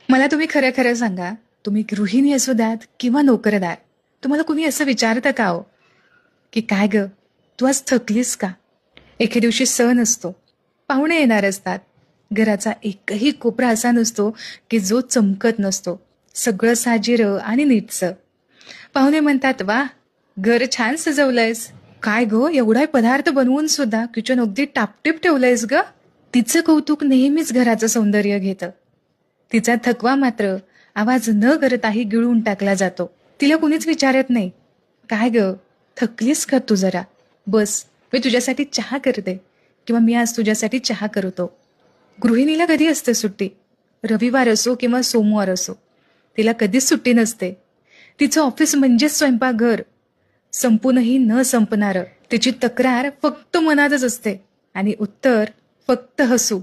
मला तुम्ही खरं खरं सांगा, तुम्ही गृहिणी असू द्यात किंवा नोकरदार, तुम्हाला कुणी असं विचारतं का हो, की काय ग, तू आज थकलीस का? एके दिवशी सण असतो, पाहुणे येणार असतात, घराचा एकही कोपरा असा नसतो की जो चमकत नसतो, सगळं साजेरं आणि नीटसं. पाहुणे म्हणतात, वा, घर छान सजवलंयस. काय ग, एवढा पदार्थ बनवून सुद्धा किचन अगदी टापटीप ठेवलंयस ग. तिचं कौतुक नेहमीच घराचं सौंदर्य घेतं. तिचा थकवा मात्र आवाज न करताही गिळून टाकला जातो. तिला कुणीच विचारत नाही, काय ग, थकलीस का तू जरा? बस, मी तुझ्यासाठी चहा करते, किंवा मी आज तुझ्यासाठी चहा करतो. गृहिणीला कधी असते सुट्टी? रविवार असो किंवा सोमवार असो, तिला कधीच सुट्टी नसते. तिचं ऑफिस म्हणजेच स्वयंपाकघर, संपूनही न संपणारं. तिची तक्रार फक्त मनातच असते आणि उत्तर फक्त हसू.